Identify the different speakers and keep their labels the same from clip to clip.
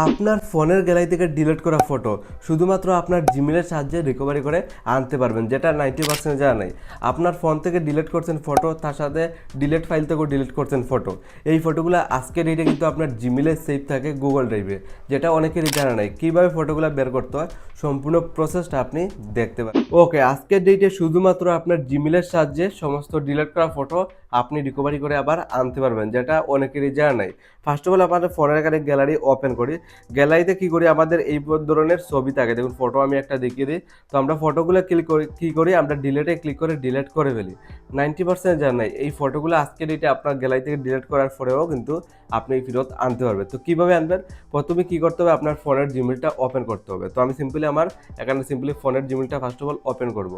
Speaker 1: আপনার ফোনের গ্যালারি থেকে ডিলিট করা ফটো শুধুমাত্র আপনার জিমেলের সাহায্যে রিকভারি করে আনতে পারবেন, যেটা 90% জানা নেই। আপনার ফোন থেকে ডিলিট করছেন ফটো, তার সাথে ডিলিট ফাইল থেকেও ডিলিট করছেন ফটো। এই ফটোগুলো আজকের ডেটে কিন্তু আপনার জিমেলে সেভ থাকে গুগল ড্রাইভে, যেটা অনেকেরই জানা নাই। কীভাবে ফটোগুলো বের করতে হয় সম্পূর্ণ প্রসেসটা আপনি দেখতে পারেন। ওকে, আজকের ডেটে শুধুমাত্র আপনার জিমেলের সাহায্যে সমস্ত ডিলিট করা ফটো আপনি রিকভারি করে আবার আনতে পারবেন, যেটা অনেকেরই জানা নাই। ফার্স্ট অফ অল আমাদের ফোনের এখানে গ্যালারি ওপেন করি। গ্যালারিতে কী করি, আমাদের এই ধরনের ছবি থাকে, দেখুন ফটো আমি একটা দেখিয়ে দিই। তো আমরা ফটোগুলো ক্লিক করি, কী করি আমরা ডিলেটে ক্লিক করে ডিলেট করে ফেলি। 90% জানা নাই এই ফটোগুলো আজকের ডেটে আপনার গ্যালারি থেকে ডিলেট করার পরেও কিন্তু আপনি ফেরত আনতে পারবেন। তো কীভাবে আনবেন, প্রথমে কী করতে হবে, আপনার ফোনের জিমেলটা ওপেন করতে হবে। তো আমি সিম্পলি আমার এখানে ফোনের জিমেলটা ফার্স্ট অফ অল ওপেন করব।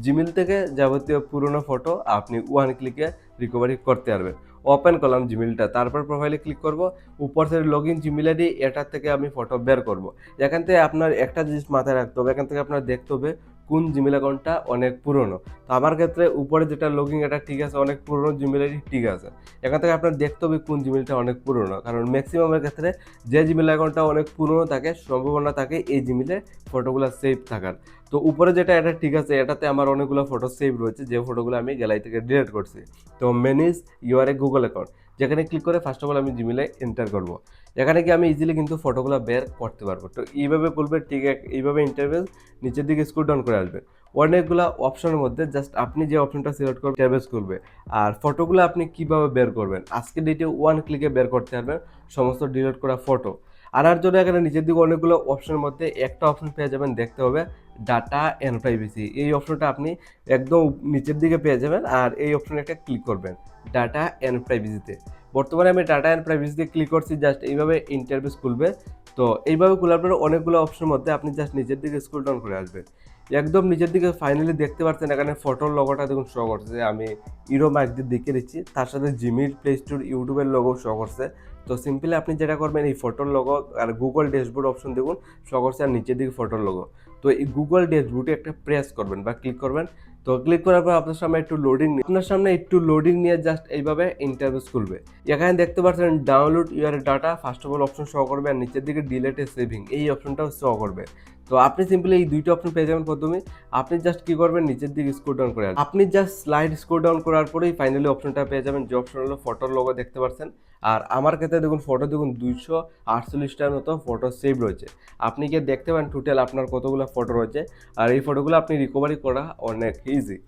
Speaker 1: জিমেল থেকে যাবতীয় পুরনো ফটো আপনি ওয়ান ক্লিকে রিকভারি করতে পারবেন। ওপেন করলাম জিমেলটা, তারপর প্রোফাইলে ক্লিক করব। উপর থেকে লগ ইন জিমেল আইডি, এটার থেকে আমি ফটো বের করব। এখান থেকে আপনার একটা জিনিস মাথায় রাখতে হবে, এখান থেকে আপনার দেখতে হবে কোন জিমেল অ্যাকাউন্টটা অনেক পুরনো। তো আমার ক্ষেত্রে উপরে যেটা লগ ইন এটা ঠিক আছে, অনেক পুরনো জিমেল আইডি ঠিক আছে। এখান থেকে আপনার দেখতে হবে কোন জিমেলটা অনেক পুরনো, কারণ ম্যাক্সিমামের ক্ষেত্রে যে জিমেল অ্যাকাউন্টটা অনেক পুরনো থাকে সম্ভাবনা থাকে এই জিমেলে ফটোগুলো সেভ থাকার। তো উপরে যেটা এটা ঠিক আছে, এটাতে আমার অনেকগুলো ফটো সেভ রয়েছে, যে ফটোগুলো আমি গ্যালারি থেকে ডিলিট করছি। তো manage your A Google account, যেখানে ক্লিক করে ফার্স্ট অফ অল আমি জিমেলে এন্টার করব। এখানে কি আমি ইজিলি কিন্তু ফটোগুলো বের করতে পারবো। তো এইভাবে করবে, ঠিক এইভাবে ইন্টারভেস নিচের দিকে স্ক্রল ডাউন করে আসবে। অনেকগুলো অপশনের মধ্যে জাস্ট আপনি যে অপশনটা সিলেক্ট করবেন ইন্টারভেস করবে। আর ফটোগুলো আপনি কিভাবে বের করবেন, আজকের ডেটে ওয়ান ক্লিকে বের করতে পারবেন সমস্ত ডিলিট করা ফটো। আনার জন্য এখানে নিচের দিকে অনেকগুলো অপশনের মধ্যে একটা অপশন পেয়ে যাবেন, দেখতে হবে ডাটা অ্যান্ড প্রাইভেসি। এই অপশনটা আপনি একদম নিচের দিকে পেয়ে যাবেন, আর এই অপশনে একটা ক্লিক করবেন ডাটা অ্যান্ড প্রাইভেসিতে। বর্তমানে আমি ডাটা অ্যান্ড প্রাইভেসিতে ক্লিক করছি, জাস্ট এইভাবে ইন্টারফেস খুলবে। তো এইভাবে খোলার পরে অনেকগুলো অপশনের মধ্যে আপনি জাস্ট নিচের দিকে স্ক্রল ডাউন করে আসবেন। একদম নিচের দিকে ফাইনালি দেখতে পাচ্ছেন এখানে ফটোর লোগোটা দেখুন শো করছে, আমি ইরো মাইক দিয়ে দেখিয়ে দিচ্ছি। তার সাথে জিমেইল, প্লে স্টোর, ইউটিউবের লোগো শো করছে। তো সিম্পলি আপনি যেটা করবেন, এই ফটোর লোগো আর গুগল ড্যাশবোর্ড অপশন দেখুন শো করছে, আর নিচের দিকে ফটোর লোগো। তো এই গুগল ড্যাশবোর্ডে একটা প্রেস করবেন বা ক্লিক করবেন। তো ক্লিক করার পর আপনার সামনে একটু লোডিং নিয়ে জাস্ট এইভাবে ইন্টারফেস খুলবে। এখানে দেখতে পাচ্ছেন download your data, first of all option show করবে, আর নিচের দিকে ডিলেট এ সেভিং এই অপশনটাও শো করবে। তো আপনি সিম্পলি এই দুইটা অপশন পেয়ে যাবেন। প্রথমে আপনি জাস্ট কি করবেন, নিচের দিকে স্ক্রল ডাউন করে আপনি জাস্ট স্লাইড স্ক্রল ডাউন করার পরেই ফাইনালি অপশনটা পেয়ে যাবেন, যে অপশন হলো ফটোর লোগো দেখতে পাচ্ছেন। আর আমার ক্ষেত্রে দেখুন ফটো দেখুন 248টার মতো ফটো সেভ রয়েছে। আপনি কি দেখতে পান টোটাল আপনার কতগুলো ফটো রয়েছে, আর এই ফটোগুলো আপনি রিকভারি করা অনেক ইজি।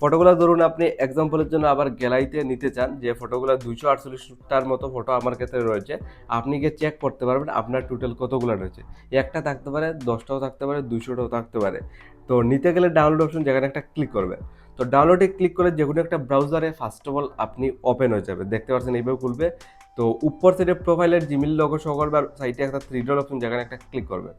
Speaker 1: ফটোগুলো ধরুন আপনি এক্সাম্পলের জন্য আবার গ্যালারিতে নিতে চান, যে ফটোগুলো 248টার মতো ফটো আমার ক্ষেত্রে রয়েছে, আপনি গিয়ে চেক করতে পারবেন আপনার টোটাল কতগুলো রয়েছে। একটা থাকতে পারে, 10টাও থাকতে পারে, 200টাও থাকতে পারে। তো নিতে গেলে ডাউনলোড অপশন যেখানে একটা ক্লিক করবে। তো ডাউনলোডে ক্লিক করে যে কোনো একটা ব্রাউজারে ফার্স্ট অফ অল আপনি ওপেন হয়ে যাবে, দেখতে পাচ্ছেন এইভাবে খুলবে। তো উপর সাইডে প্রোফাইলের জিমেল লোগো শো করবে, আর সাইডে একটা থ্রি ডট অপশন যেখানে একটা ক্লিক করবে।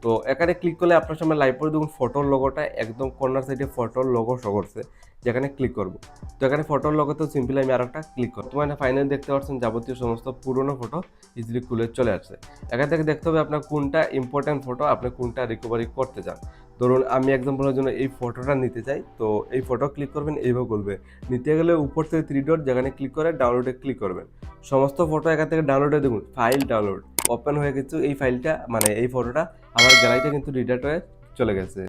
Speaker 1: তো এখানে ক্লিক করলে আপনার সামনে লাইভ পরে দেখুন ফটোর লোগোটা একদম কর্নার সাইডে ফটোর লোগো শো করছে, যেখানে ক্লিক করব। তো এখানে ফটোর লোগোতে সিম্পলি আমি আরেকটা ক্লিক করব। তোমার ফাইনালি দেখতে পাচ্ছেন যাবতীয় সমস্ত পুরনো ফটো ইজিলি খুলে চলে আসছে। এখান থেকে দেখতে হবে আপনার কোনটা ইম্পর্টেন্ট ফটো, আপনি কোনটা রিকভারি করতে চান। ধরুন আমি এক্সাম্পলের জন্য এই ফটোটা নিতে চাই, তো এই ফটো ক্লিক করবেন, এইভাবে করবে। নিতে গেলে উপর থেকে থ্রি ডট যেখানে ক্লিক করে ডাউনলোডে ক্লিক করবেন। সমস্ত ফটো এখান থেকে ডাউনলোডে দেখুন ফাইল ডাউনলোড ওপেন হয়ে গেছে। এই ফাইলটা মানে এই ফটোটা আমার গ্যালারিতে কিন্তু রিডাইরেক্ট হয়ে চলে গেছে।